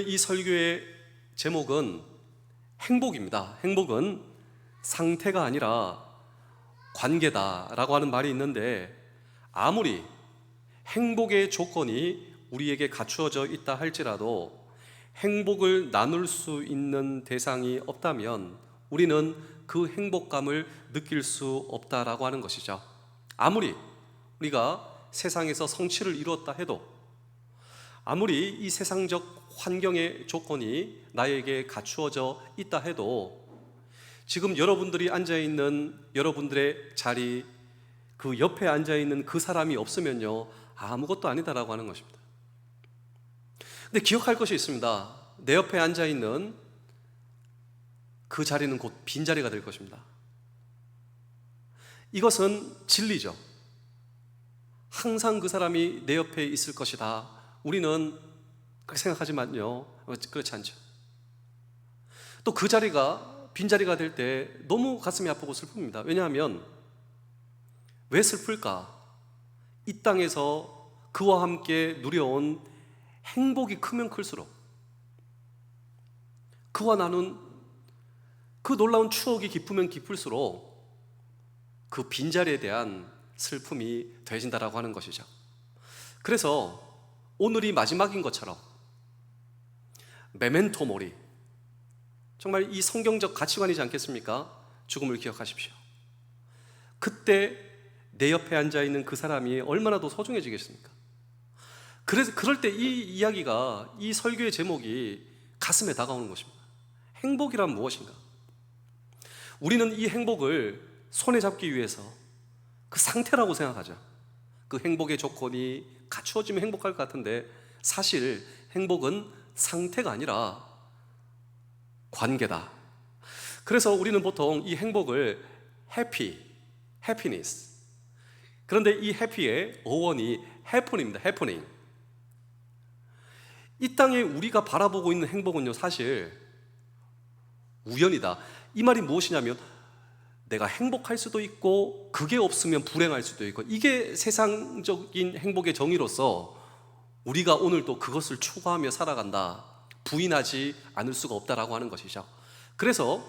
이 설교의 제목은 행복입니다. 행복은 상태가 아니라 관계다라고 하는 말이 있는데, 아무리 행복의 조건이 우리에게 갖추어져 있다 할지라도 행복을 나눌 수 있는 대상이 없다면 우리는 그 행복감을 느낄 수 없다라고 하는 것이죠. 아무리 우리가 세상에서 성취를 이루었다 해도, 아무리 이 세상적 환경의 조건이 나에게 갖추어져 있다 해도 지금 여러분들이 앉아있는 여러분들의 자리, 그 옆에 앉아있는 그 사람이 없으면요, 아무것도 아니다라고 하는 것입니다. 근데 기억할 것이 있습니다. 내 옆에 앉아있는 그 자리는 곧 빈자리가 될 것입니다. 이것은 진리죠. 항상 그 사람이 내 옆에 있을 것이다, 우리는 그렇게 생각하지만요, 그렇지 않죠. 또 그 자리가 빈자리가 될 때 너무 가슴이 아프고 슬픕니다. 왜냐하면 왜 슬플까? 이 땅에서 그와 함께 누려온 행복이 크면 클수록, 그와 나눈 그 놀라운 추억이 깊으면 깊을수록 그 빈자리에 대한 슬픔이 더해진다라고 하는 것이죠. 그래서 오늘이 마지막인 것처럼 메멘토 모리, 정말 이 성경적 가치관이지 않겠습니까? 죽음을 기억하십시오. 그때 내 옆에 앉아있는 그 사람이 얼마나 더 소중해지겠습니까? 그래서 그럴 때 이 이야기가, 이 설교의 제목이 가슴에 다가오는 것입니다. 행복이란 무엇인가? 우리는 이 행복을 손에 잡기 위해서 그 상태라고 생각하죠. 그 행복의 조건이 갖추어지면 행복할 것 같은데, 사실 행복은 상태가 아니라 관계다. 그래서 우리는 보통 이 행복을 해피니스, 그런데 이 해피의 어원이 해프닝입니다. 해프닝. 이 땅에 우리가 바라보고 있는 행복은요, 사실 우연이다. 이 말이 무엇이냐면, 내가 행복할 수도 있고 그게 없으면 불행할 수도 있고, 이게 세상적인 행복의 정의로서 우리가 오늘 또 그것을 추구하며 살아간다, 부인하지 않을 수가 없다라고 하는 것이죠. 그래서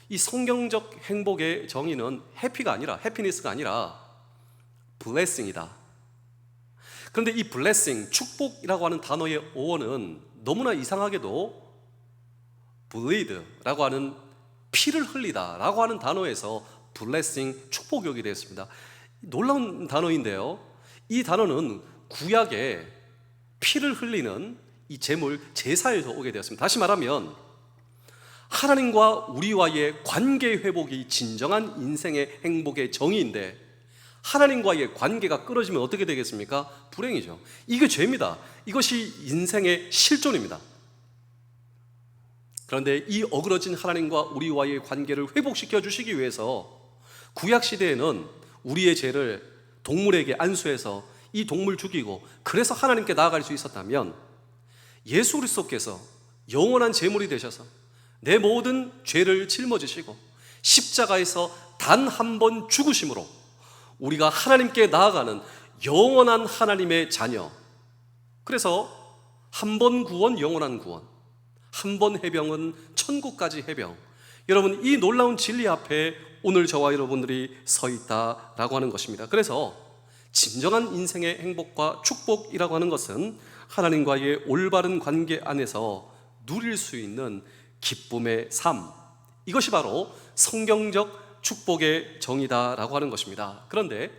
이 성경적 행복의 정의는 해피니스가 아니라 블레싱이다. 그런데 이 블레싱, 축복이라고 하는 단어의 어원은 너무나 이상하게도 bleed라고 하는 피를 흘리다 라고 하는 단어에서 블레싱, 축복이 오게 되었습니다. 놀라운 단어인데요, 이 단어는 구약에 피를 흘리는 이 제물, 제사에서 오게 되었습니다. 다시 말하면 하나님과 우리와의 관계 회복이 진정한 인생의 행복의 정의인데, 하나님과의 관계가 끊어지면 어떻게 되겠습니까? 불행이죠. 이게 죄입니다. 이것이 인생의 실존입니다. 그런데 이 어그러진 하나님과 우리와의 관계를 회복시켜 주시기 위해서 구약시대에는 우리의 죄를 동물에게 안수해서 이 동물 죽이고, 그래서 하나님께 나아갈 수 있었다면, 예수 그리스도께서 영원한 제물이 되셔서 내 모든 죄를 짊어지시고 십자가에서 단 한 번 죽으심으로 우리가 하나님께 나아가는 영원한 하나님의 자녀, 그래서 한 번 구원, 영원한 구원, 한 번 해병은 천국까지 해병. 여러분, 이 놀라운 진리 앞에 오늘 저와 여러분들이 서 있다라고 하는 것입니다. 그래서 진정한 인생의 행복과 축복이라고 하는 것은 하나님과의 올바른 관계 안에서 누릴 수 있는 기쁨의 삶, 이것이 바로 성경적 축복의 정의다라고 하는 것입니다. 그런데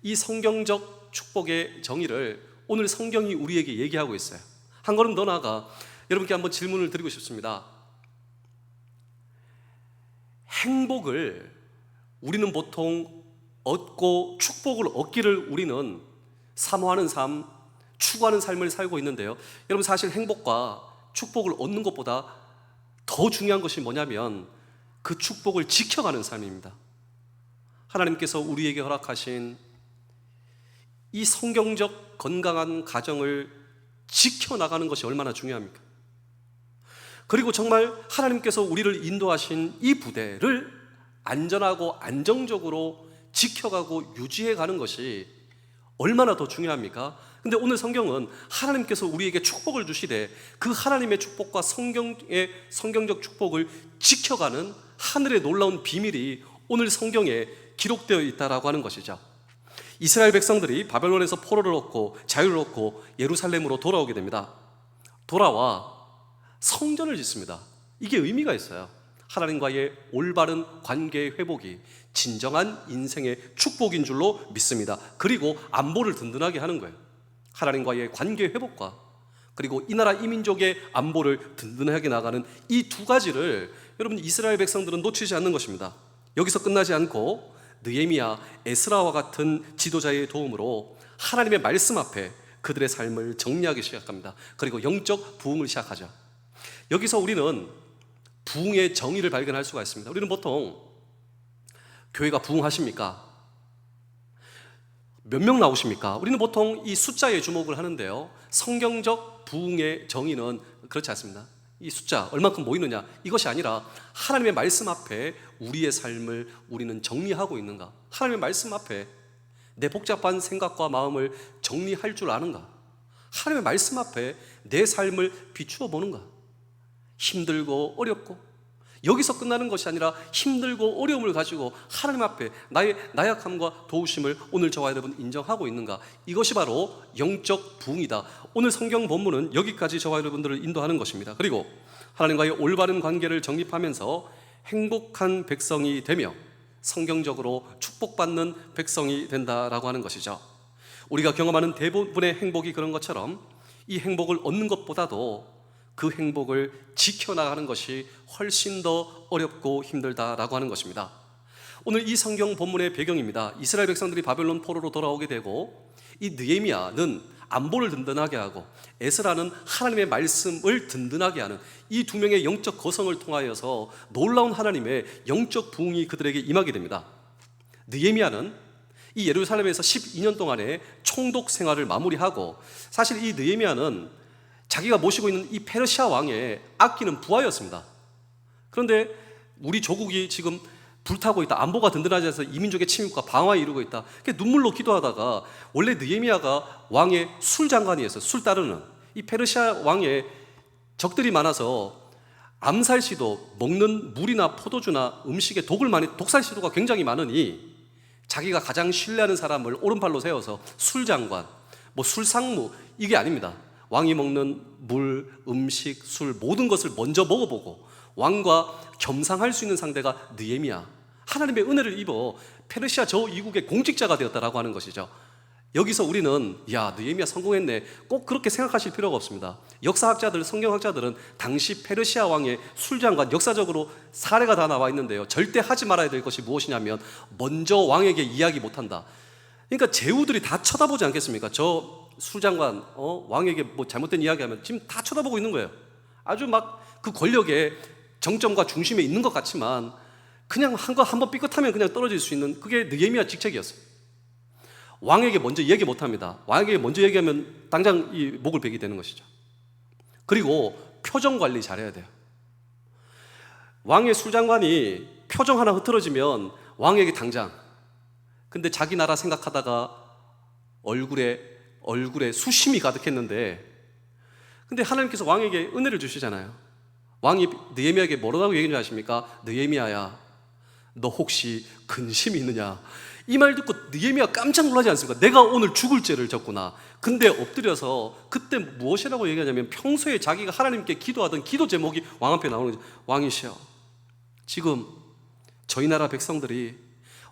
이 성경적 축복의 정의를 오늘 성경이 우리에게 얘기하고 있어요. 한 걸음 더 나아가 여러분께 한번 질문을 드리고 싶습니다. 행복을 우리는 보통 얻고 축복을 얻기를 우리는 사모하는 삶, 추구하는 삶을 살고 있는데요, 여러분, 사실 행복과 축복을 얻는 것보다 더 중요한 것이 뭐냐면 그 축복을 지켜가는 삶입니다. 하나님께서 우리에게 허락하신 이 성경적 건강한 가정을 지켜나가는 것이 얼마나 중요합니까? 그리고 정말 하나님께서 우리를 인도하신 이 부대를 안전하고 안정적으로 지켜가고 유지해가는 것이 얼마나 더 중요합니까? 근데 오늘 성경은 하나님께서 우리에게 축복을 주시되 그 하나님의 축복과 성경적 축복을 지켜가는 하늘의 놀라운 비밀이 오늘 성경에 기록되어 있다라고 하는 것이죠. 이스라엘 백성들이 바벨론에서 포로를 얻고 자유를 얻고 예루살렘으로 돌아오게 됩니다. 돌아와 성전을 짓습니다. 이게 의미가 있어요. 하나님과의 올바른 관계의 회복이 진정한 인생의 축복인 줄로 믿습니다. 그리고 안보를 든든하게 하는 거예요. 하나님과의 관계 회복과 그리고 이 나라 이 민족의 안보를 든든하게 나가는 이 두 가지를 여러분 이스라엘 백성들은 놓치지 않는 것입니다. 여기서 끝나지 않고 느헤미야, 에스라와 같은 지도자의 도움으로 하나님의 말씀 앞에 그들의 삶을 정리하기 시작합니다. 그리고 영적 부흥을 시작하죠. 여기서 우리는 부흥의 정의를 발견할 수가 있습니다. 우리는 보통 교회가 부흥하십니까? 몇 명 나오십니까? 우리는 보통 이 숫자에 주목을 하는데요, 성경적 부흥의 정의는 그렇지 않습니다. 이 숫자 얼만큼 모이느냐 이것이 아니라 하나님의 말씀 앞에 우리의 삶을 우리는 정리하고 있는가, 하나님의 말씀 앞에 내 복잡한 생각과 마음을 정리할 줄 아는가, 하나님의 말씀 앞에 내 삶을 비추어 보는가. 힘들고 어렵고 여기서 끝나는 것이 아니라 힘들고 어려움을 가지고 하나님 앞에 나의 나약함과 도우심을 오늘 저와 여러분 인정하고 있는가. 이것이 바로 영적 부흥이다. 오늘 성경 본문은 여기까지 저와 여러분들을 인도하는 것입니다. 그리고 하나님과의 올바른 관계를 정립하면서 행복한 백성이 되며 성경적으로 축복받는 백성이 된다라고 하는 것이죠. 우리가 경험하는 대부분의 행복이 그런 것처럼 이 행복을 얻는 것보다도 그 행복을 지켜나가는 것이 훨씬 더 어렵고 힘들다라고 하는 것입니다. 오늘 이 성경 본문의 배경입니다. 이스라엘 백성들이 바벨론 포로로 돌아오게 되고 이 느헤미야는 안보를 든든하게 하고 에스라는 하나님의 말씀을 든든하게 하는 이 두 명의 영적 거성을 통하여서 놀라운 하나님의 영적 부흥이 그들에게 임하게 됩니다. 느헤미야는 이 예루살렘에서 12년 동안의 총독 생활을 마무리하고, 사실 이 느헤미야는 자기가 모시고 있는 이 페르시아 왕의 아끼는 부하였습니다. 그런데 우리 조국이 지금 불타고 있다, 안보가 든든하지 않아서 이민족의 침입과 방화에 이르고 있다, 눈물로 기도하다가 원래 느헤미야가 왕의 술장관이었어요. 술 따르는 이 페르시아 왕의 적들이 많아서 암살 시도, 먹는 물이나 포도주나 음식에 독을 많이, 독살 시도가 굉장히 많으니 자기가 가장 신뢰하는 사람을 오른팔로 세워서 술장관, 술상무, 이게 아닙니다. 왕이 먹는 물, 음식, 술 모든 것을 먼저 먹어보고 왕과 겸상할 수 있는 상대가 느헤미야, 하나님의 은혜를 입어 페르시아 저 이국의 공직자가 되었다라고 하는 것이죠. 여기서 우리는 야, 느헤미야 성공했네, 꼭 그렇게 생각하실 필요가 없습니다. 역사학자들, 성경학자들은 당시 페르시아 왕의 술장관, 역사적으로 사례가 다 나와 있는데요, 절대 하지 말아야 될 것이 무엇이냐면 먼저 왕에게 이야기 못한다. 그러니까 제후들이 다 쳐다보지 않겠습니까? 저 술장관 왕에게 잘못된 이야기하면 지금 다 쳐다보고 있는 거예요. 아주 막 그 권력의 정점과 중심에 있는 것 같지만 그냥 한번 삐끗하면 그냥 떨어질 수 있는, 그게 느헤미야 직책이었어요. 왕에게 먼저 얘기 못합니다. 왕에게 먼저 얘기하면 당장 이 목을 베게 되는 것이죠. 그리고 표정 관리 잘해야 돼요. 왕의 술장관이 표정 하나 흐트러지면 왕에게 당장, 근데 자기 나라 생각하다가 얼굴에 수심이 가득했는데, 근데 하나님께서 왕에게 은혜를 주시잖아요. 왕이 느헤미야에게 뭐라고 얘기를 하십니까? 느헤미야야, 너 혹시 근심이 있느냐? 이 말 듣고 느헤미야 깜짝 놀라지 않습니까? 내가 오늘 죽을 죄를 졌구나. 근데 엎드려서 그때 무엇이라고 얘기하냐면 평소에 자기가 하나님께 기도하던 기도 제목이 왕 앞에 나오는 거죠. 왕이시여, 지금 저희 나라 백성들이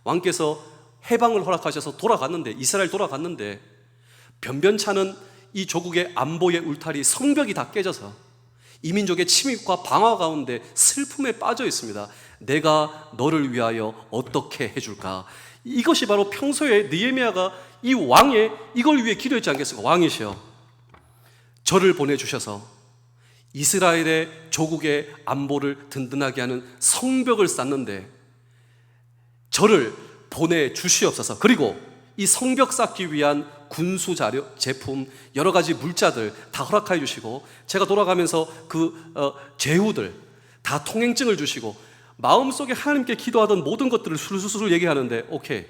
왕께서 해방을 허락하셔서 돌아갔는데, 이스라엘 돌아갔는데 변변찮은 이 조국의 안보의 울타리, 성벽이 다 깨져서 이민족의 침입과 방화 가운데 슬픔에 빠져 있습니다. 내가 너를 위하여 어떻게 해줄까? 이것이 바로 평소에 느헤미야가 이 왕의 이걸 위해 기도했지 않겠습니까? 왕이시여, 저를 보내주셔서 이스라엘의 조국의 안보를 든든하게 하는 성벽을 쌓는데 저를 보내주시옵소서. 그리고 이 성벽 쌓기 위한 군수 자료, 제품, 여러 가지 물자들 다 허락해 주시고, 제가 돌아가면서 제후들 다 통행증을 주시고, 마음속에 하나님께 기도하던 모든 것들을 술술 얘기하는데, 오케이,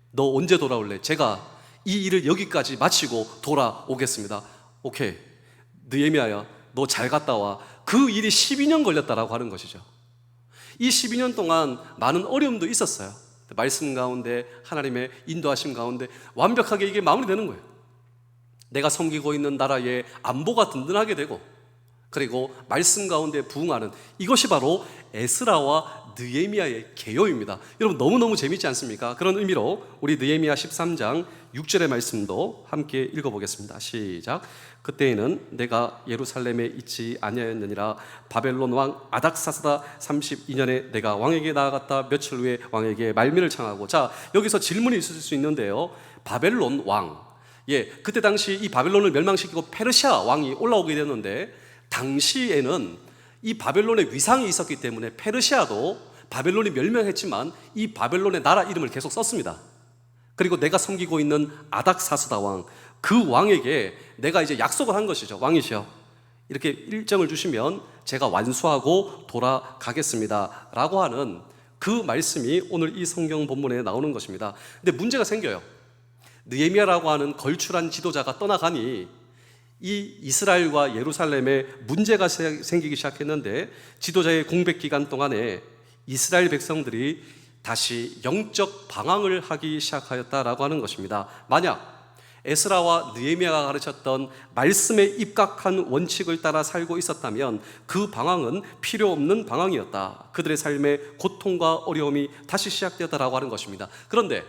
너 언제 돌아올래? 제가 이 일을 여기까지 마치고 돌아오겠습니다. 오케이, 느헤미야야, 너 잘 갔다 와. 그 일이 12년 걸렸다라고 하는 것이죠. 이 12년 동안 많은 어려움도 있었어요. 말씀 가운데, 하나님의 인도하심 가운데 완벽하게 이게 마무리되는 거예요. 내가 섬기고 있는 나라의 안보가 든든하게 되고, 그리고 말씀 가운데 부응하는, 이것이 바로 에스라와 느헤미야의 개요입니다. 여러분, 너무너무 재밌지 않습니까? 그런 의미로 우리 느헤미야 13장 6절의 말씀도 함께 읽어보겠습니다. 시작. 그때에는 내가 예루살렘에 있지 아니하였느니라. 바벨론 왕 아닥사스다 32년에 내가 왕에게 나아갔다. 며칠 후에 왕에게 말미를 청하고. 자, 여기서 질문이 있을 수 있는데요. 바벨론 왕, 그때 당시 이 바벨론을 멸망시키고 페르시아 왕이 올라오게 됐는데, 당시에는 이 바벨론의 위상이 있었기 때문에 페르시아도 바벨론이 멸망했지만 이 바벨론의 나라 이름을 계속 썼습니다. 그리고 내가 섬기고 있는 아닥사스다 왕, 그 왕에게 내가 이제 약속을 한 것이죠. 왕이시여, 이렇게 일정을 주시면 제가 완수하고 돌아가겠습니다 라고 하는 그 말씀이 오늘 이 성경 본문에 나오는 것입니다. 근데 문제가 생겨요. 느헤미야라고 하는 걸출한 지도자가 떠나가니 이 이스라엘과 예루살렘에 문제가 생기기 시작했는데, 지도자의 공백 기간 동안에 이스라엘 백성들이 다시 영적 방황을 하기 시작하였다라고 하는 것입니다. 만약 에스라와 느헤미야가 가르쳤던 말씀에 입각한 원칙을 따라 살고 있었다면 그 방황은 필요 없는 방황이었다. 그들의 삶에 고통과 어려움이 다시 시작되었다라고 하는 것입니다. 그런데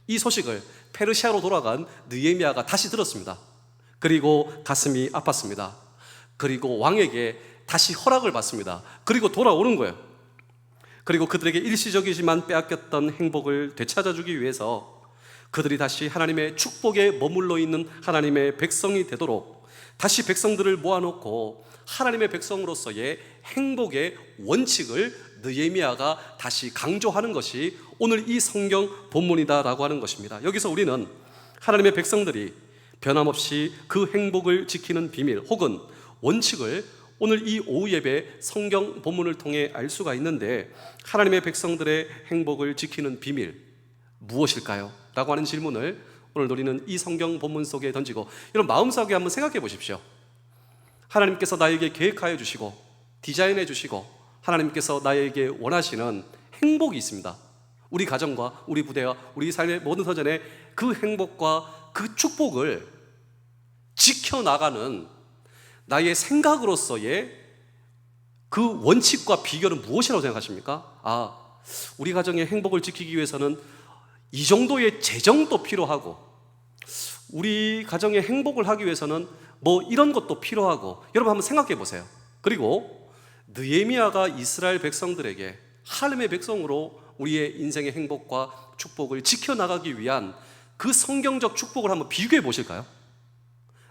이 소식을 페르시아로 돌아간 느헤미야가 다시 들었습니다. 그리고 가슴이 아팠습니다. 그리고 왕에게 다시 허락을 받습니다. 그리고 돌아오는 거예요. 그리고 그들에게 일시적이지만 빼앗겼던 행복을 되찾아주기 위해서 그들이 다시 하나님의 축복에 머물러 있는 하나님의 백성이 되도록 다시 백성들을 모아놓고 하나님의 백성으로서의 행복의 원칙을 느헤미야가 다시 강조하는 것이 오늘 이 성경 본문이다라고 하는 것입니다. 여기서 우리는 하나님의 백성들이 변함없이 그 행복을 지키는 비밀 혹은 원칙을 오늘 이 오후 예배 성경 본문을 통해 알 수가 있는데, 하나님의 백성들의 행복을 지키는 비밀 무엇일까요? 라고 하는 질문을 오늘 우리는 이 성경 본문 속에 던지고, 여러분 마음속에 한번 생각해 보십시오. 하나님께서 나에게 계획하여 주시고 디자인해 주시고 하나님께서 나에게 원하시는 행복이 있습니다. 우리 가정과 우리 부대와 우리 삶의 모든 터전에 그 행복과 그 축복을 지켜나가는 나의 생각으로서의 그 원칙과 비결은 무엇이라고 생각하십니까? 우리 가정의 행복을 지키기 위해서는 이 정도의 재정도 필요하고, 우리 가정의 행복을 하기 위해서는 뭐 이런 것도 필요하고. 여러분 한번 생각해 보세요. 그리고 느헤미야가 이스라엘 백성들에게 하나님의 백성으로 우리의 인생의 행복과 축복을 지켜나가기 위한 그 성경적 축복을 한번 비교해 보실까요?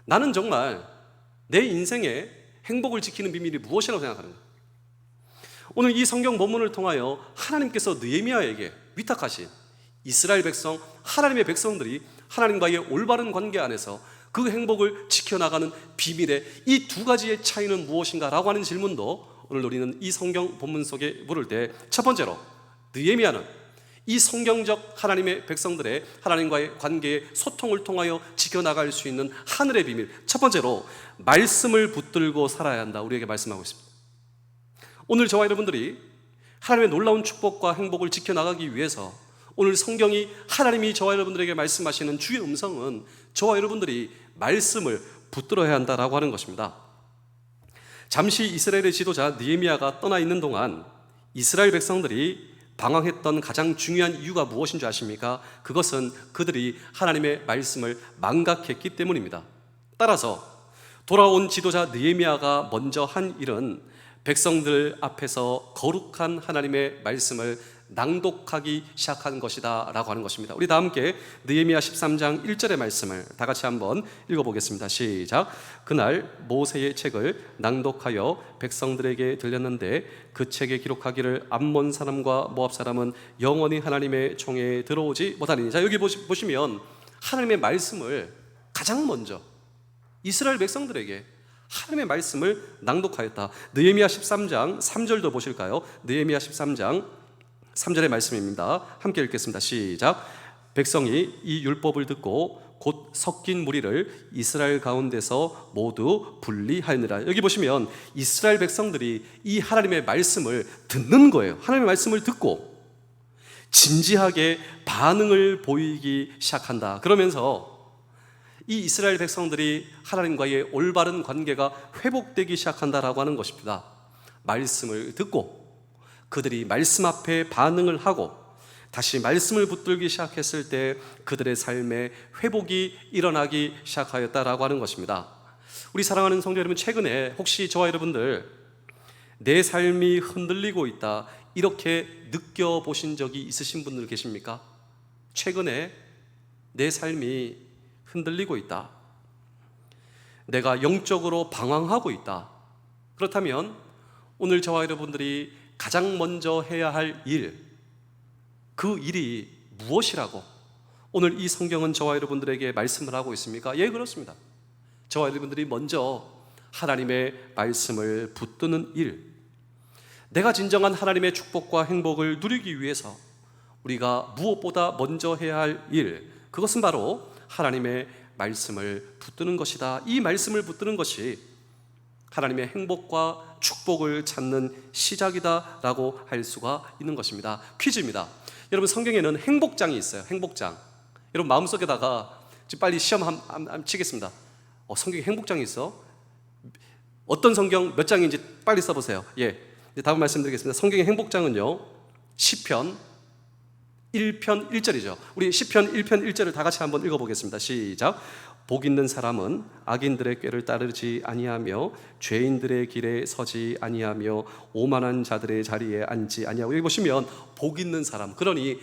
나는 정말 내 인생의 행복을 지키는 비밀이 무엇이라고 생각하는 거예요? 오늘 이 성경 본문을 통하여 하나님께서 느헤미야에게 위탁하신 이스라엘 백성, 하나님의 백성들이 하나님과의 올바른 관계 안에서 그 행복을 지켜나가는 비밀의 이 두 가지의 차이는 무엇인가 라고 하는 질문도 오늘 우리는 이 성경 본문 속에 물을 때, 첫 번째로 느헤미야는 이 성경적 하나님의 백성들의 하나님과의 관계의 소통을 통하여 지켜나갈 수 있는 하늘의 비밀, 첫 번째로 말씀을 붙들고 살아야 한다, 우리에게 말씀하고 있습니다. 오늘 저와 여러분들이 하나님의 놀라운 축복과 행복을 지켜나가기 위해서 오늘 성경이, 하나님이 저와 여러분들에게 말씀하시는 주의 음성은 저와 여러분들이 말씀을 붙들어야 한다라고 하는 것입니다. 잠시 이스라엘의 지도자 느헤미야가 떠나 있는 동안 이스라엘 백성들이 방황했던 가장 중요한 이유가 무엇인 줄 아십니까? 그것은 그들이 하나님의 말씀을 망각했기 때문입니다. 따라서 돌아온 지도자 느헤미야가 먼저 한 일은 백성들 앞에서 거룩한 하나님의 말씀을 낭독하기 시작한 것이다 라고 하는 것입니다. 우리 다 함께 느헤미야 13장 1절의 말씀을 다 같이 한번 읽어보겠습니다. 시작. 그날 모세의 책을 낭독하여 백성들에게 들렸는데 그 책에 기록하기를 암몬 사람과 모압 사람은 영원히 하나님의 총에 들어오지 못하리니. 자, 여기 보시면 하나님의 말씀을 가장 먼저 이스라엘 백성들에게 하나님의 말씀을 낭독하였다. 느헤미야 13장 3절도 보실까요? 느헤미야 13장 3절의 말씀입니다. 함께 읽겠습니다. 시작. 백성이 이 율법을 듣고 곧 섞인 무리를 이스라엘 가운데서 모두 분리하였느라. 여기 보시면 이스라엘 백성들이 이 하나님의 말씀을 듣는 거예요. 하나님의 말씀을 듣고 진지하게 반응을 보이기 시작한다. 그러면서 이 이스라엘 백성들이 하나님과의 올바른 관계가 회복되기 시작한다라고 하는 것입니다. 말씀을 듣고 그들이 말씀 앞에 반응을 하고 다시 말씀을 붙들기 시작했을 때 그들의 삶에 회복이 일어나기 시작하였다라고 하는 것입니다. 우리 사랑하는 성도 여러분, 최근에 혹시 저와 여러분들 내 삶이 흔들리고 있다 이렇게 느껴보신 적이 있으신 분들 계십니까? 최근에 내 삶이 흔들리고 있다, 내가 영적으로 방황하고 있다. 그렇다면 오늘 저와 여러분들이 가장 먼저 해야 할 일, 그 일이 무엇이라고 오늘 이 성경은 저와 여러분들에게 말씀을 하고 있습니까? 예, 그렇습니다. 저와 여러분들이 먼저 하나님의 말씀을 붙드는 일, 내가 진정한 하나님의 축복과 행복을 누리기 위해서 우리가 무엇보다 먼저 해야 할 일, 그것은 바로 하나님의 말씀을 붙드는 것이다. 이 말씀을 붙드는 것이 하나님의 행복과 축복을 찾는 시작이다라고 할 수가 있는 것입니다. 퀴즈입니다. 여러분, 성경에는 행복장이 있어요. 행복장. 여러분 마음속에다가 지금 빨리 시험 한번 치겠습니다. 성경에 행복장이 있어? 어떤 성경 몇 장인지 빨리 써보세요. 예, 답을 말씀드리겠습니다. 성경의 행복장은요, 시편 1편 1절이죠. 우리 시편 1편 1절을 다 같이 한번 읽어보겠습니다. 시작. 복 있는 사람은 악인들의 꾀를 따르지 아니하며 죄인들의 길에 서지 아니하며 오만한 자들의 자리에 앉지 아니하고. 여기 보시면 복 있는 사람, 그러니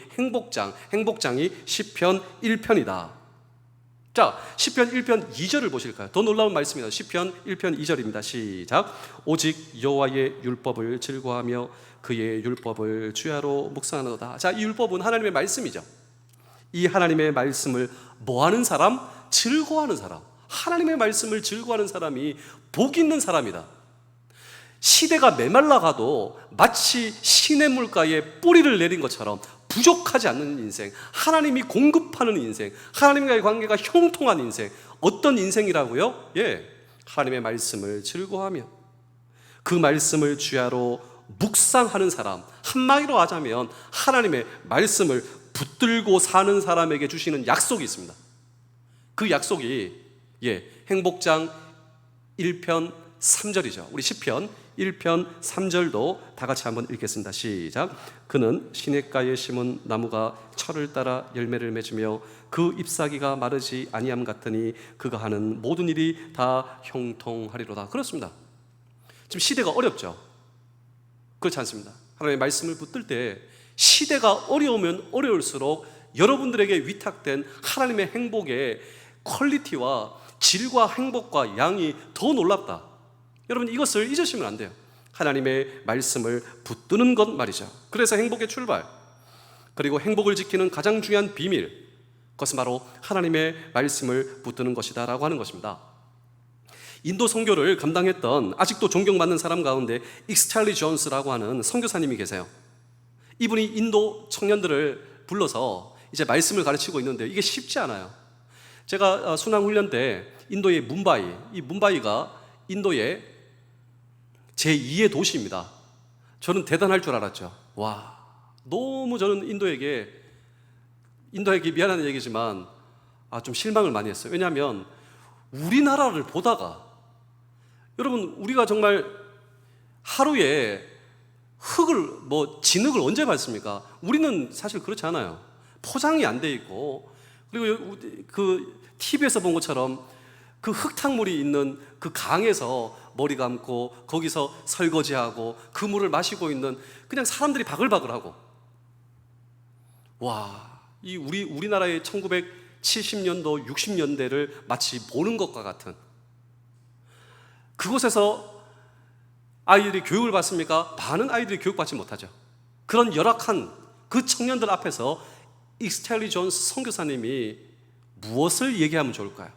행복장이 시편 1편이다. 자, 시편 1편 2절을 보실까요? 더 놀라운 말씀입니다. 시편 1편 2절입니다. 시작. 오직 여호와의 율법을 즐거워하며 그의 율법을 주야로 묵상하노다. 자, 이 율법은 하나님의 말씀이죠. 이 하나님의 말씀을 뭐하는 사람? 즐거워하는 사람. 하나님의 말씀을 즐거워하는 사람이 복 있는 사람이다. 시대가 메말라가도 마치 시냇물가에 뿌리를 내린 것처럼 부족하지 않는 인생, 하나님이 공급하는 인생, 하나님과의 관계가 형통한 인생. 어떤 인생이라고요? 예, 하나님의 말씀을 즐거워하며 그 말씀을 주야로 묵상하는 사람. 한마디로 하자면 하나님의 말씀을 붙들고 사는 사람에게 주시는 약속이 있습니다. 그 약속이 행복장 1편 3절이죠. 우리 시편 1편 3절도 다 같이 한번 읽겠습니다. 시작. 그는 시냇가에 심은 나무가 철을 따라 열매를 맺으며 그 잎사귀가 마르지 아니함 같으니 그가 하는 모든 일이 다 형통하리로다. 그렇습니다. 지금 시대가 어렵죠. 그렇지 않습니다. 하나님의 말씀을 붙들 때 시대가 어려우면 어려울수록 여러분들에게 위탁된 하나님의 행복의 퀄리티와 질과 행복과 양이 더 놀랍다. 여러분, 이것을 잊으시면 안 돼요. 하나님의 말씀을 붙드는 것 말이죠. 그래서 행복의 출발, 그리고 행복을 지키는 가장 중요한 비밀, 그것은 바로 하나님의 말씀을 붙드는 것이다 라고 하는 것입니다. 인도 선교를 감당했던 아직도 존경받는 사람 가운데 익스찰리 존스라고 하는 선교사님이 계세요. 이분이 인도 청년들을 불러서 이제 말씀을 가르치고 있는데 이게 쉽지 않아요. 제가 순환훈련 때 인도의 뭄바이, 이 뭄바이가 인도의 제2의 도시입니다. 저는 대단할 줄 알았죠. 와, 너무 저는 인도에게 미안한 얘기지만 좀 실망을 많이 했어요. 왜냐하면 우리나라를 보다가, 여러분, 우리가 정말 하루에 진흙을 언제 밟습니까? 우리는 사실 그렇지 않아요. 포장이 안 돼 있고, 그리고 그 TV에서 본 것처럼 그 흙탕물이 있는 그 강에서 머리 감고 거기서 설거지하고 그 물을 마시고 있는 그냥 사람들이 바글바글하고. 와, 이 우리나라의 1970년도 60년대를 마치 보는 것과 같은, 그곳에서 아이들이 교육을 받습니까? 많은 아이들이 교육받지 못하죠. 그런 열악한 그 청년들 앞에서 익스찰리 존스 선교사님이 무엇을 얘기하면 좋을까요?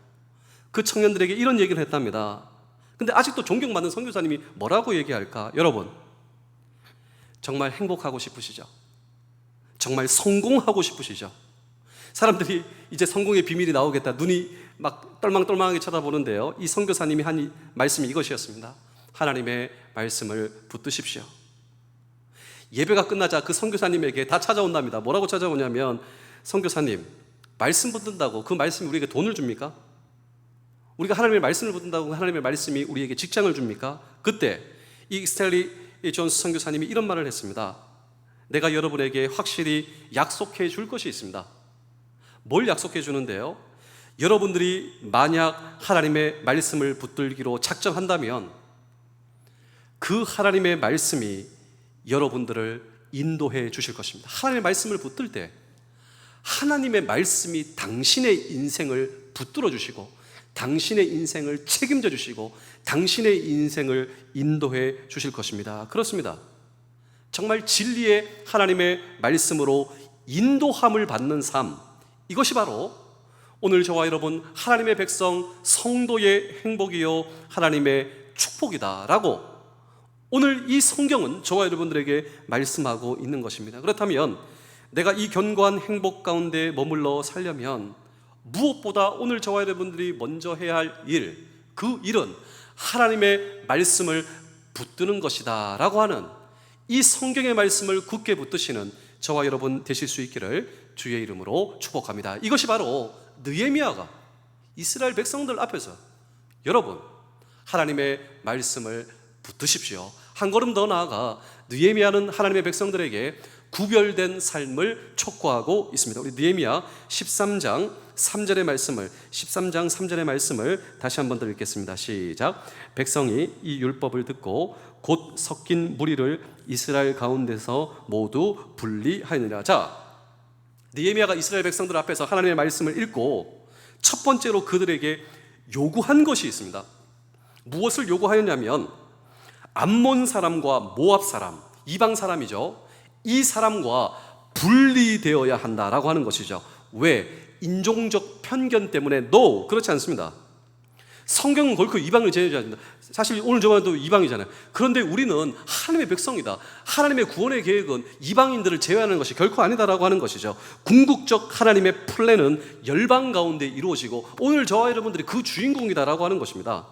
그 청년들에게 이런 얘기를 했답니다. 근데 아직도 존경받는 선교사님이 뭐라고 얘기할까? 여러분, 정말 행복하고 싶으시죠? 정말 성공하고 싶으시죠? 사람들이 이제 성공의 비밀이 나오겠다, 눈이 막 똘망똘망하게 쳐다보는데요, 이 선교사님이 한 말씀이 이것이었습니다. 하나님의 말씀을 붙드십시오. 예배가 끝나자 그 선교사님에게 다 찾아온답니다. 뭐라고 찾아오냐면, 선교사님, 말씀 붙든다고 그 말씀이 우리에게 돈을 줍니까? 우리가 하나님의 말씀을 붙든다고 하나님의 말씀이 우리에게 직장을 줍니까? 그때 이 스탠리 존스 선교사님이 이런 말을 했습니다. 내가 여러분에게 확실히 약속해 줄 것이 있습니다. 뭘 약속해 주는데요? 여러분들이 만약 하나님의 말씀을 붙들기로 작정한다면 그 하나님의 말씀이 여러분들을 인도해 주실 것입니다. 하나님의 말씀을 붙들 때 하나님의 말씀이 당신의 인생을 붙들어 주시고 당신의 인생을 책임져 주시고 당신의 인생을 인도해 주실 것입니다. 그렇습니다. 정말 진리의 하나님의 말씀으로 인도함을 받는 삶, 이것이 바로 오늘 저와 여러분 하나님의 백성 성도의 행복이요 하나님의 축복이다라고 오늘 이 성경은 저와 여러분들에게 말씀하고 있는 것입니다. 그렇다면 내가 이 견고한 행복 가운데 머물러 살려면 무엇보다 오늘 저와 여러분들이 먼저 해야 할 일, 그 일은 하나님의 말씀을 붙드는 것이다 라고 하는 이 성경의 말씀을 굳게 붙드시는 저와 여러분 되실 수 있기를 주의 이름으로 축복합니다. 이것이 바로 느헤미야가 이스라엘 백성들 앞에서 여러분 하나님의 말씀을 붙드십시오. 한 걸음 더 나아가 느헤미야는 하나님의 백성들에게 구별된 삶을 촉구하고 있습니다. 우리 느헤미야 13장 3절의 말씀을 다시 한번 더 읽겠습니다. 시작. 백성이 이 율법을 듣고 곧 섞인 무리를 이스라엘 가운데서 모두 분리하느니라. 자, 느헤미야가 이스라엘 백성들 앞에서 하나님의 말씀을 읽고 첫 번째로 그들에게 요구한 것이 있습니다. 무엇을 요구하였냐면 암몬 사람과 모압 사람, 이방 사람이죠. 이 사람과 분리되어야 한다라고 하는 것이죠. 왜? 인종적 편견 때문에? No, 그렇지 않습니다. 성경은 결코 이방을 제외하지 않습니다. 사실 오늘 저번에도 이방이잖아요. 그런데 우리는 하나님의 백성이다. 하나님의 구원의 계획은 이방인들을 제외하는 것이 결코 아니다라고 하는 것이죠. 궁극적 하나님의 플랜은 열방 가운데 이루어지고 오늘 저와 여러분들이 그 주인공이다라고 하는 것입니다.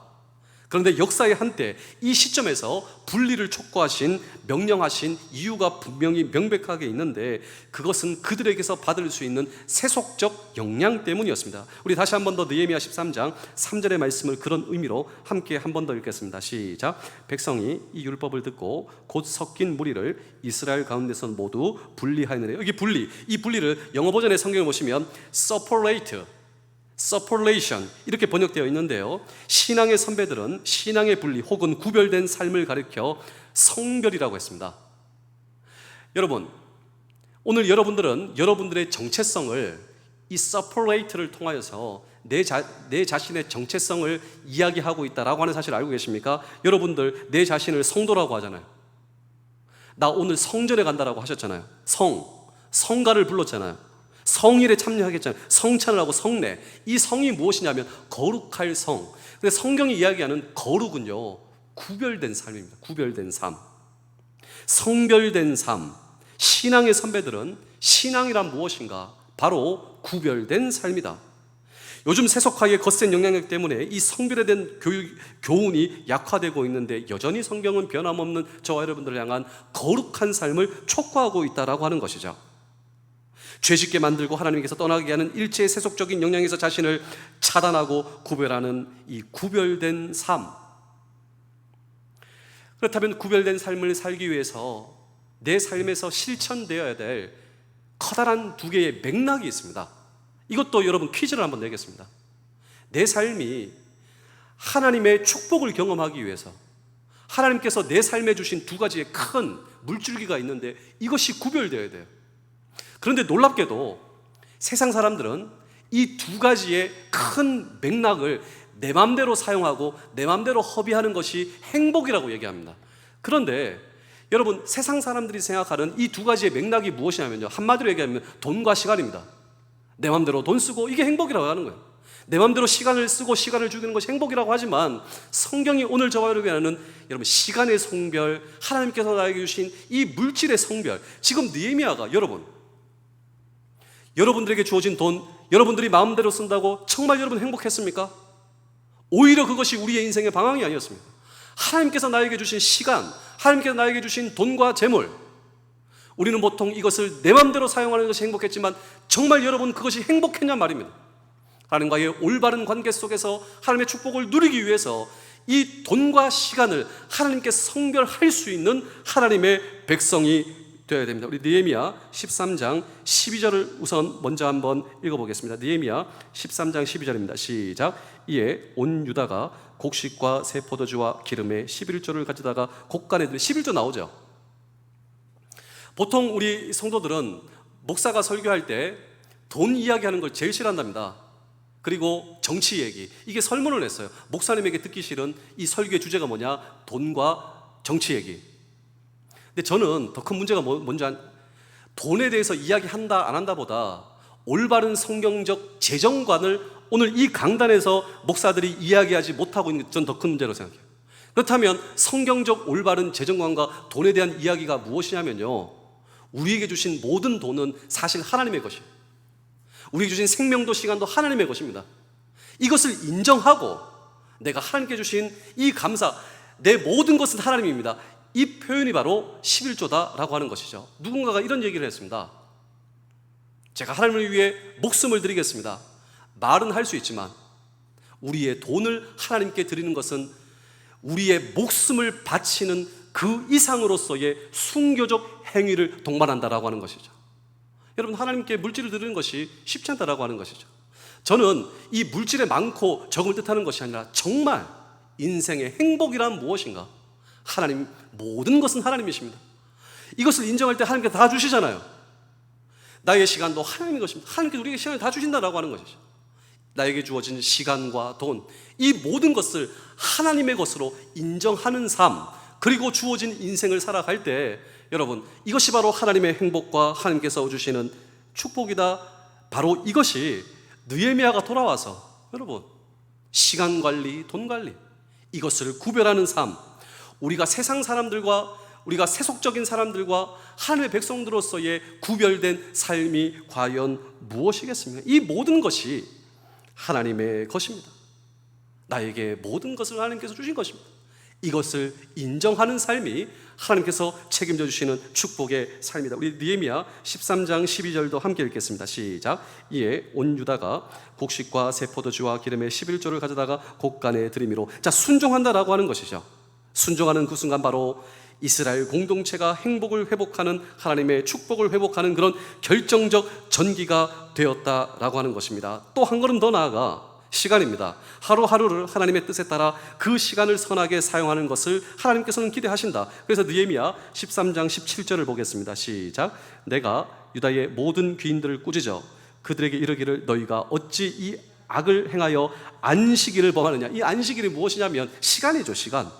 그런데 역사의 한때 이 시점에서 분리를 촉구하신, 명령하신 이유가 분명히 명백하게 있는데 그것은 그들에게서 받을 수 있는 세속적 역량 때문이었습니다. 우리 다시 한 번 더 느헤미야 13장 3절의 말씀을 그런 의미로 함께 한 번 더 읽겠습니다. 시작. 백성이 이 율법을 듣고 곧 섞인 무리를 이스라엘 가운데서 모두 분리하느니라. 여기 분리, 이 분리를 영어 버전의 성경을 보시면 separation 이렇게 번역되어 있는데요, 신앙의 선배들은 신앙의 분리 혹은 구별된 삶을 가리켜 성별이라고 했습니다. 여러분, 오늘 여러분들은 여러분들의 정체성을 이 separate를 통하여서 내 자신의 정체성을 이야기하고 있다라고 하는 사실을 알고 계십니까? 여러분들 내 자신을 성도라고 하잖아요. 나 오늘 성전에 간다라고 하셨잖아요. 성가를 불렀잖아요. 성일에 참여하겠잖아요. 성찬을 하고 성례. 이 성이 무엇이냐면 거룩할 성. 근데 성경이 이야기하는 거룩은요, 구별된 삶입니다. 구별된 삶, 성별된 삶. 신앙의 선배들은 신앙이란 무엇인가? 바로 구별된 삶이다. 요즘 세속화의 거센 영향력 때문에 이 성별에 대한 교훈이 약화되고 있는데 여전히 성경은 변함없는 저와 여러분들을 향한 거룩한 삶을 촉구하고 있다라고 하는 것이죠. 죄짓게 만들고 하나님께서 떠나게 하는 일체의 세속적인 영향에서 자신을 차단하고 구별하는 이 구별된 삶. 그렇다면 구별된 삶을 살기 위해서 내 삶에서 실천되어야 될 커다란 두 개의 맥락이 있습니다. 이것도 여러분 퀴즈를 한번 내겠습니다. 내 삶이 하나님의 축복을 경험하기 위해서 하나님께서 내 삶에 주신 두 가지의 큰 물줄기가 있는데 이것이 구별되어야 돼요. 그런데 놀랍게도 세상 사람들은 이 두 가지의 큰 맥락을 내 맘대로 사용하고 내 맘대로 허비하는 것이 행복이라고 얘기합니다. 그런데 여러분, 세상 사람들이 생각하는 이 두 가지의 맥락이 무엇이냐면요, 한마디로 얘기하면 돈과 시간입니다. 내 맘대로 돈 쓰고 이게 행복이라고 하는 거예요. 내 맘대로 시간을 쓰고 시간을 죽이는 것이 행복이라고 하지만 성경이 오늘 저와 여러분이 하는 여러분 시간의 성별, 하나님께서 나에게 주신 이 물질의 성별, 지금 느헤미야가 여러분 여러분들에게 주어진 돈, 여러분들이 마음대로 쓴다고 정말 여러분 행복했습니까? 오히려 그것이 우리의 인생의 방황이 아니었습니다. 하나님께서 나에게 주신 시간, 하나님께서 나에게 주신 돈과 재물, 우리는 보통 이것을 내 마음대로 사용하는 것이 행복했지만 정말 여러분 그것이 행복했냐 말입니다. 하나님과의 올바른 관계 속에서 하나님의 축복을 누리기 위해서 이 돈과 시간을 하나님께 성별할 수 있는 하나님의 백성이 되어야 됩니다. 우리 느헤미야 13장 12절을 우선 먼저 한번 읽어보겠습니다. 느헤미야 13장 12절입니다. 시작. 이에 온 유다가 곡식과 새 포도주와 기름에 11조를 가져다가 곡간에 들여. 11조 나오죠. 보통 우리 성도들은 목사가 설교할 때 돈 이야기하는 걸 제일 싫어한답니다. 그리고 정치 얘기, 이게 설문을 냈어요. 목사님에게 듣기 싫은 이 설교의 주제가 뭐냐? 돈과 정치 얘기. 근데 저는 더 큰 문제가 뭔지 돈에 대해서 이야기한다 안 한다 보다 올바른 성경적 재정관을 오늘 이 강단에서 목사들이 이야기하지 못하고 있는 게 저는 더 큰 문제라고 생각해요. 그렇다면 성경적 올바른 재정관과 돈에 대한 이야기가 무엇이냐면요, 우리에게 주신 모든 돈은 사실 하나님의 것이에요. 우리에게 주신 생명도 시간도 하나님의 것입니다. 이것을 인정하고 내가 하나님께 주신 이 감사, 내 모든 것은 하나님입니다, 이 표현이 바로 11조다라고 하는 것이죠. 누군가가 이런 얘기를 했습니다. 제가 하나님을 위해 목숨을 드리겠습니다. 말은 할 수 있지만 우리의 돈을 하나님께 드리는 것은 우리의 목숨을 바치는 그 이상으로서의 순교적 행위를 동반한다라고 하는 것이죠. 여러분, 하나님께 물질을 드리는 것이 쉽지 않다라고 하는 것이죠. 저는 이 물질의 많고 적을 뜻하는 것이 아니라 정말 인생의 행복이란 무엇인가? 하나님, 모든 것은 하나님이십니다. 이것을 인정할 때 하나님께 다 주시잖아요. 나의 시간도 하나님의 것입니다. 하나님께서 우리에게 시간을 다 주신다라고 하는 것이죠. 나에게 주어진 시간과 돈, 이 모든 것을 하나님의 것으로 인정하는 삶, 그리고 주어진 인생을 살아갈 때 여러분, 이것이 바로 하나님의 행복과 하나님께서 주시는 축복이다. 바로 이것이 느헤미야가 돌아와서 여러분, 시간 관리, 돈 관리, 이것을 구별하는 삶, 우리가 세상 사람들과 우리가 세속적인 사람들과 하나님의 백성들로서의 구별된 삶이 과연 무엇이겠습니까? 이 모든 것이 하나님의 것입니다. 나에게 모든 것을 하나님께서 주신 것입니다. 이것을 인정하는 삶이 하나님께서 책임져 주시는 축복의 삶이다. 우리 느헤미야 13장 12절도 함께 읽겠습니다. 시작. 이에 온 유다가 곡식과 새 포도주와 기름의 11조를 가져다가 곡간에 드림이로. 자, 순종한다라고 하는 것이죠. 순종하는 그 순간 바로 이스라엘 공동체가 행복을 회복하는, 하나님의 축복을 회복하는 그런 결정적 전기가 되었다라고 하는 것입니다. 또 한 걸음 더 나아가 시간입니다. 하루하루를 하나님의 뜻에 따라 그 시간을 선하게 사용하는 것을 하나님께서는 기대하신다. 그래서 느헤미야 13장 17절을 보겠습니다. 시작. 내가 유다의 모든 귀인들을 꾸짖어 그들에게 이르기를 너희가 어찌 이 악을 행하여 안식일을 범하느냐. 이 안식일이 무엇이냐면 시간이죠. 시간.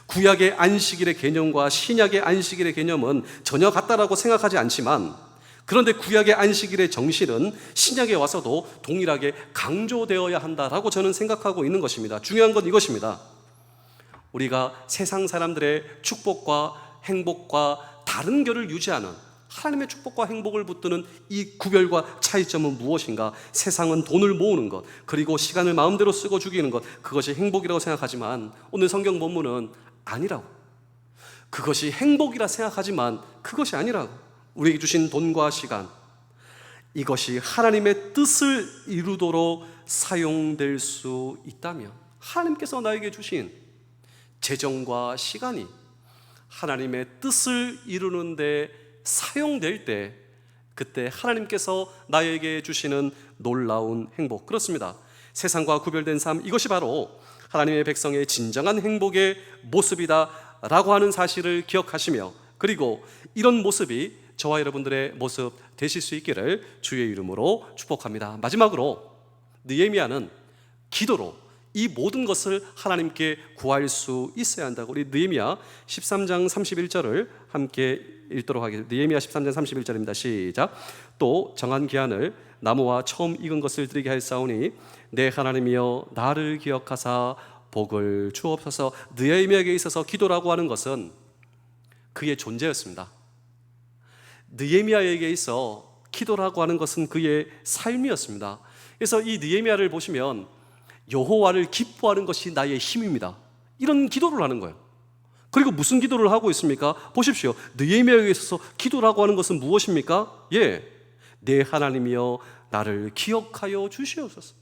구약의 안식일의 개념과 신약의 안식일의 개념은 전혀 같다라고 생각하지 않지만, 그런데 구약의 안식일의 정신은 신약에 와서도 동일하게 강조되어야 한다라고 저는 생각하고 있는 것입니다. 중요한 건 이것입니다. 우리가 세상 사람들의 축복과 행복과 다른 결을 유지하는, 하나님의 축복과 행복을 붙드는 이 구별과 차이점은 무엇인가? 세상은 돈을 모으는 것, 그리고 시간을 마음대로 쓰고 죽이는 것, 그것이 행복이라고 생각하지만 오늘 성경 본문은 아니라고. 그것이 행복이라 생각하지만 그것이 아니라고. 우리에게 주신 돈과 시간, 이것이 하나님의 뜻을 이루도록 사용될 수 있다면, 하나님께서 나에게 주신 재정과 시간이 하나님의 뜻을 이루는데 사용될 때, 그때 하나님께서 나에게 주시는 놀라운 행복, 그렇습니다. 세상과 구별된 삶, 이것이 바로 하나님의 백성의 진정한 행복의 모습이다 라고 하는 사실을 기억하시며, 그리고 이런 모습이 저와 여러분들의 모습 되실 수 있기를 주의 이름으로 축복합니다. 마지막으로 느헤미야는 기도로 이 모든 것을 하나님께 구할 수 있어야 한다고. 우리 느헤미야 13장 31절을 함께 읽도록 하겠습니다. 느헤미야 13장 31절입니다. 시작. 또 정한 기한을 나무와 처음 익은 것을 드리게 하였사오니 내 하나님이여 나를 기억하사 복을 주옵소서. 느헤미야에게 있어서 기도라고 하는 것은 그의 존재였습니다. 느헤미야에게 있어 기도라고 하는 것은 그의 삶이었습니다. 그래서 이 느헤미야를 보시면 여호와를 기뻐하는 것이 나의 힘입니다, 이런 기도를 하는 거예요. 그리고 무슨 기도를 하고 있습니까? 보십시오. 느헤미야에 있어서 기도라고 하는 것은 무엇입니까? 내 하나님이여 나를 기억하여 주시옵소서.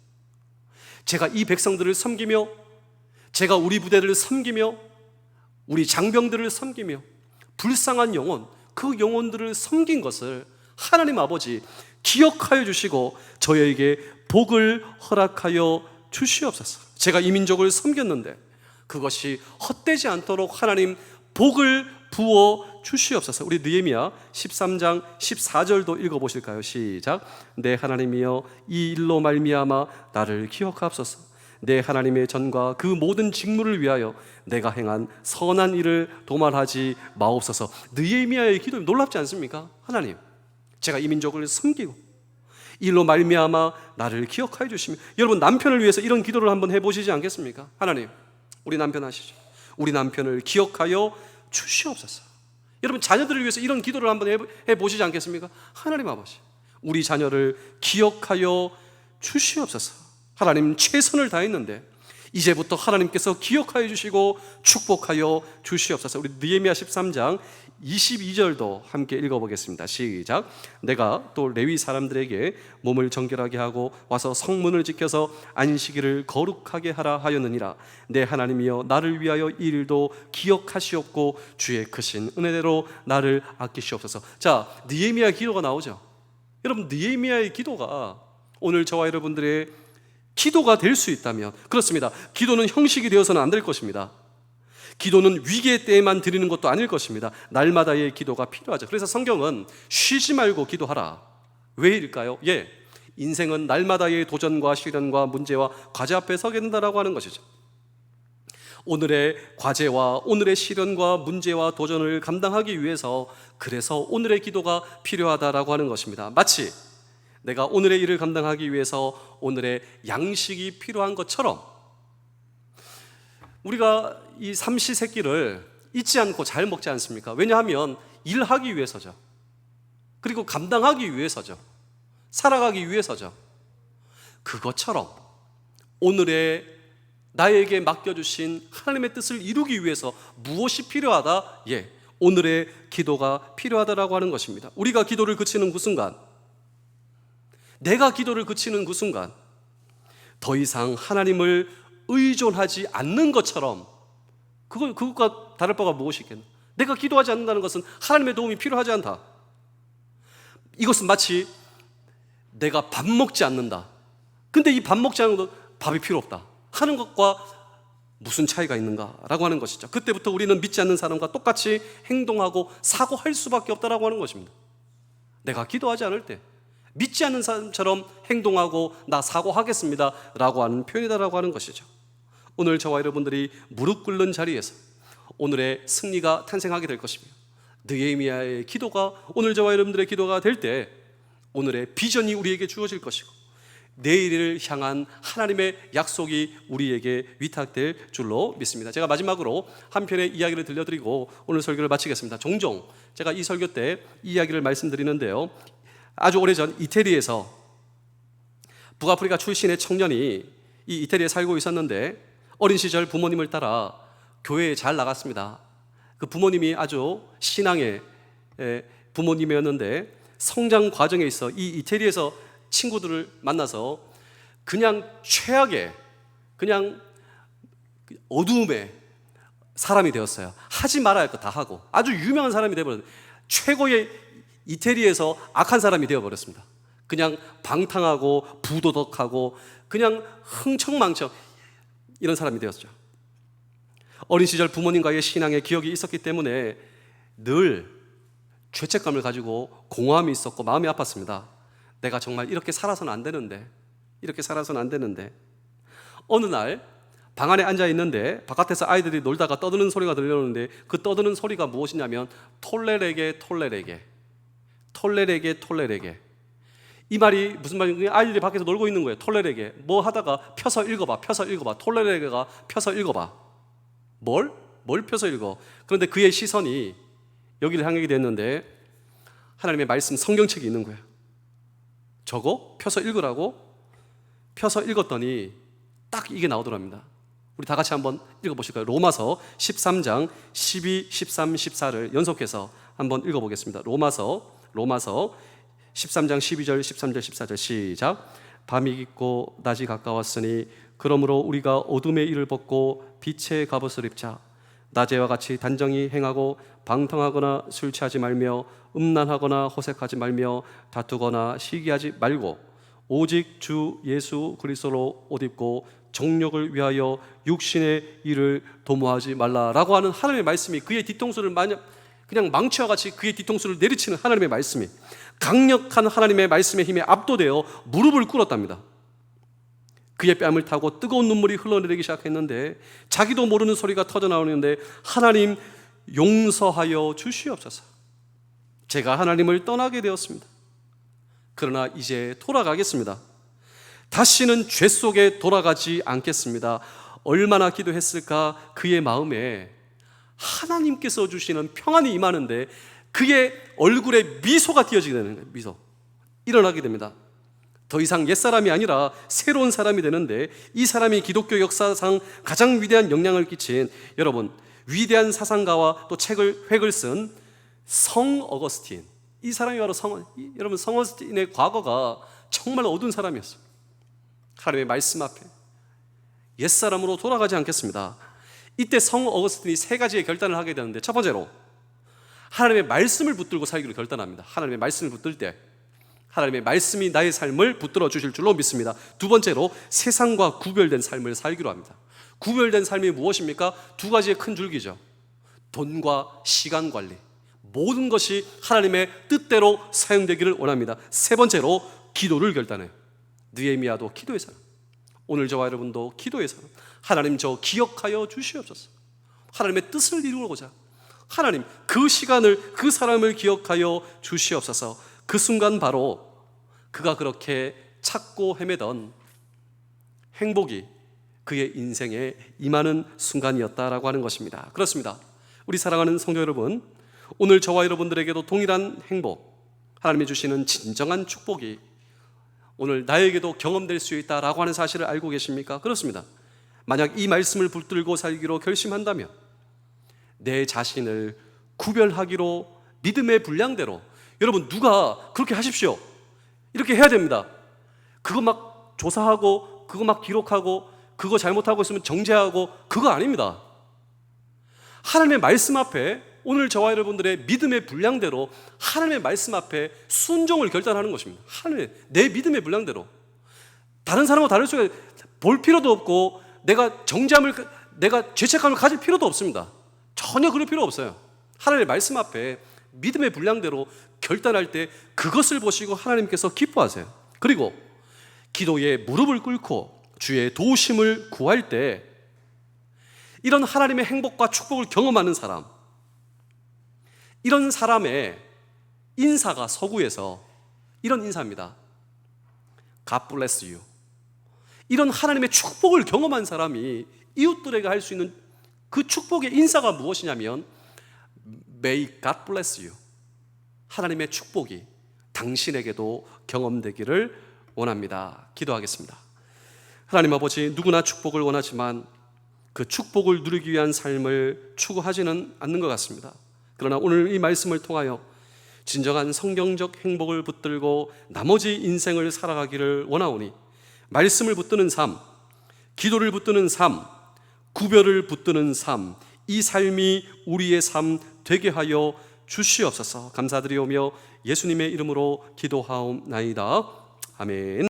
제가 이 백성들을 섬기며, 제가 우리 부대를 섬기며, 우리 장병들을 섬기며 불쌍한 영혼, 그 영혼들을 섬긴 것을 하나님 아버지 기억하여 주시고 저에게 복을 허락하여 주시옵소서. 제가 이 민족을 섬겼는데 그것이 헛되지 않도록 하나님 복을 부어 주시옵소서. 우리 느헤미야 13장 14절도 읽어보실까요? 시작. 내 하나님이여 이 일로 말미암아 나를 기억하옵소서. 내 하나님의 전과 그 모든 직무를 위하여 내가 행한 선한 일을 도말하지 마옵소서. 느헤미야의 기도 놀랍지 않습니까? 하나님, 제가 이 민족을 섬기고 이 일로 말미암아 나를 기억하여 주시며, 여러분 남편을 위해서 이런 기도를 한번 해보시지 않겠습니까? 하나님, 우리 남편 하시죠. 우리 남편을 기억하여 주시옵소서. 여러분 자녀들을 위해서 이런 기도를 한번 해보시지 않겠습니까? 하나님 아버지, 우리 자녀를 기억하여 주시옵소서. 하나님 최선을 다했는데 이제부터 하나님께서 기억하여 주시고 축복하여 주시옵소서. 우리 느헤미야 13장 22절도 함께 읽어보겠습니다. 시작. 내가 또 레위 사람들에게 몸을 정결하게 하고 와서 성문을 지켜서 안식일을 거룩하게 하라 하였느니라. 내 하나님이여 나를 위하여 이 일도 기억하시옵고 주의 크신 은혜대로 나를 아끼시옵소서. 자, 느헤미야 기도가 나오죠. 여러분 느헤미야의 기도가 오늘 저와 여러분들의 기도가 될 수 있다면, 그렇습니다, 기도는 형식이 되어서는 안 될 것입니다. 기도는 위기의 때에만 드리는 것도 아닐 것입니다. 날마다의 기도가 필요하죠. 그래서 성경은 쉬지 말고 기도하라. 왜일까요? 인생은 날마다의 도전과 시련과 문제와 과제 앞에 서게 된다라고 하는 것이죠. 오늘의 과제와 오늘의 시련과 문제와 도전을 감당하기 위해서, 그래서 오늘의 기도가 필요하다라고 하는 것입니다. 마치 내가 오늘의 일을 감당하기 위해서 오늘의 양식이 필요한 것처럼 우리가 이 삼시세끼를 잊지 않고 잘 먹지 않습니까? 왜냐하면 일하기 위해서죠. 그리고 감당하기 위해서죠. 살아가기 위해서죠. 그것처럼 오늘의 나에게 맡겨주신 하나님의 뜻을 이루기 위해서 무엇이 필요하다? 오늘의 기도가 필요하다라고 하는 것입니다. 우리가 기도를 그치는 그 순간, 내가 기도를 그치는 그 순간 더 이상 하나님을 의존하지 않는 것처럼, 그것과 다를 바가 무엇이 있겠나? 내가 기도하지 않는다는 것은 하나님의 도움이 필요하지 않다. 이것은 마치 내가 밥 먹지 않는다, 근데 이 밥 먹지 않는 것, 밥이 필요 없다 하는 것과 무슨 차이가 있는가라고 하는 것이죠. 그때부터 우리는 믿지 않는 사람과 똑같이 행동하고 사고할 수밖에 없다라고 하는 것입니다. 내가 기도하지 않을 때 믿지 않는 사람처럼 행동하고 나 사고하겠습니다 라고 하는 표현이다라고 하는 것이죠. 오늘 저와 여러분들이 무릎 꿇는 자리에서 오늘의 승리가 탄생하게 될 것입니다. 느헤미야의 기도가 오늘 저와 여러분들의 기도가 될 때 오늘의 비전이 우리에게 주어질 것이고 내일을 향한 하나님의 약속이 우리에게 위탁될 줄로 믿습니다. 제가 마지막으로 한 편의 이야기를 들려드리고 오늘 설교를 마치겠습니다. 종종 제가 이 설교 때 이 이야기를 말씀드리는데요, 아주 오래전 이태리에서 북아프리카 출신의 청년이 이 이태리에 살고 있었는데 어린 시절 부모님을 따라 교회에 잘 나갔습니다. 그 부모님이 아주 신앙의 부모님이었는데 성장 과정에 있어 이 이태리에서 친구들을 만나서 그냥 최악의, 그냥 어두움의 사람이 되었어요. 하지 말아야 할 거 다 하고 아주 유명한 사람이 되어버렸어요. 최고의 이태리에서 악한 사람이 되어버렸습니다. 그냥 방탕하고 부도덕하고 그냥 흥청망청 이런 사람이 되었죠. 어린 시절 부모님과의 신앙의 기억이 있었기 때문에 늘 죄책감을 가지고 공허함이 있었고 마음이 아팠습니다. 내가 정말 이렇게 살아서는 안 되는데, 이렇게 살아서는 안 되는데. 어느 날 방 안에 앉아 있는데 바깥에서 아이들이 놀다가 떠드는 소리가 들려오는데 그 떠드는 소리가 무엇이냐면 톨레레게 톨레레게 톨레레게 톨레레게. 이 말이 무슨 말인지, 아이들이 밖에서 놀고 있는 거예요. 톨레레게 뭐 하다가 펴서 읽어봐, 펴서 읽어봐. 톨레레게가 펴서 읽어봐. 뭘 펴서 읽어? 그런데 그의 시선이 여기를 향하게 됐는데 하나님의 말씀 성경책이 있는 거예요. 저거 펴서 읽으라고 펴서 읽었더니 딱 이게 나오더랍니다. 우리 다 같이 한번 읽어보실까요? 로마서 13장 12, 13, 14를 연속해서 한번 읽어보겠습니다. 로마서 13장 12절, 13절, 14절 시작. 밤이 깊고 낮이 가까웠으니 그러므로 우리가 어둠의 일을 벗고 빛의 갑옷을 입자. 낮에와 같이 단정히 행하고 방탕하거나 술 취하지 말며 음란하거나 호색하지 말며 다투거나 시기하지 말고 오직 주 예수 그리스도로 옷 입고 정욕을 위하여 육신의 일을 도모하지 말라라고 하는 하나님의 말씀이 그의 뒤통수를 그냥 망치와 같이 그의 뒤통수를 내리치는 하나님의 말씀이 강력한 하나님의 말씀의 힘에 압도되어 무릎을 꿇었답니다. 그의 뺨을 타고 뜨거운 눈물이 흘러내리기 시작했는데 자기도 모르는 소리가 터져나오는데 하나님 용서하여 주시옵소서. 제가 하나님을 떠나게 되었습니다. 그러나 이제 돌아가겠습니다. 다시는 죄 속에 돌아가지 않겠습니다. 얼마나 기도했을까? 그의 마음에 하나님께서 주시는 평안이 임하는데 그의 얼굴에 미소가 띄어지게 되는 거예요. 미소 일어나게 됩니다. 더 이상 옛사람이 아니라 새로운 사람이 되는데 이 사람이 기독교 역사상 가장 위대한 영향을 끼친 여러분 위대한 사상가와 또 획을 쓴 성 어거스틴. 이 사람이 바로 여러분 성 어거스틴의 과거가 정말 어두운 사람이었어요. 하나님의 말씀 앞에 옛사람으로 돌아가지 않겠습니다. 이때 성 어거스틴이 세 가지의 결단을 하게 되는데 첫 번째로 하나님의 말씀을 붙들고 살기로 결단합니다. 하나님의 말씀을 붙들 때 하나님의 말씀이 나의 삶을 붙들어 주실 줄로 믿습니다. 두 번째로 세상과 구별된 삶을 살기로 합니다. 구별된 삶이 무엇입니까? 두 가지의 큰 줄기죠. 돈과 시간 관리. 모든 것이 하나님의 뜻대로 사용되기를 원합니다. 세 번째로 기도를 결단해요. 느헤미야도 기도의 사람, 오늘 저와 여러분도 기도의 사람. 하나님 저 기억하여 주시옵소서. 하나님의 뜻을 이루고자 하나님 그 시간을 그 사람을 기억하여 주시옵소서. 그 순간 바로 그가 그렇게 찾고 헤매던 행복이 그의 인생에 임하는 순간이었다라고 하는 것입니다. 그렇습니다. 우리 사랑하는 성도 여러분, 오늘 저와 여러분들에게도 동일한 행복, 하나님이 주시는 진정한 축복이 오늘 나에게도 경험될 수 있다라고 하는 사실을 알고 계십니까? 그렇습니다. 만약 이 말씀을 붙들고 살기로 결심한다면 내 자신을 구별하기로 믿음의 분량대로 여러분 누가 그렇게 하십시오. 이렇게 해야 됩니다. 그거 막 조사하고 그거 막 기록하고 그거 잘못하고 있으면 정죄하고 그거 아닙니다. 하나님의 말씀 앞에 오늘 저와 여러분들의 믿음의 분량대로 하나님의 말씀 앞에 순종을 결단하는 것입니다. 하나님의 내 믿음의 분량대로 다른 사람과 다를 수가 볼 필요도 없고 내가 죄책감을 가질 필요도 없습니다. 전혀 그럴 필요 없어요. 하나님의 말씀 앞에 믿음의 분량대로 결단할 때 그것을 보시고 하나님께서 기뻐하세요. 그리고 기도에 무릎을 꿇고 주의 도우심을 구할 때 이런 하나님의 행복과 축복을 경험하는 사람, 이런 사람의 인사가 서구에서 이런 인사입니다. God bless you. 이런 하나님의 축복을 경험한 사람이 이웃들에게 할 수 있는 그 축복의 인사가 무엇이냐면 May God bless you. 하나님의 축복이 당신에게도 경험되기를 원합니다. 기도하겠습니다. 하나님 아버지, 누구나 축복을 원하지만 그 축복을 누리기 위한 삶을 추구하지는 않는 것 같습니다. 그러나 오늘 이 말씀을 통하여 진정한 성경적 행복을 붙들고 나머지 인생을 살아가기를 원하오니 말씀을 붙드는 삶, 기도를 붙드는 삶, 구별을 붙드는 삶, 이 삶이 우리의 삶 되게 하여 주시옵소서. 감사드리오며 예수님의 이름으로 기도하옵나이다. 아멘.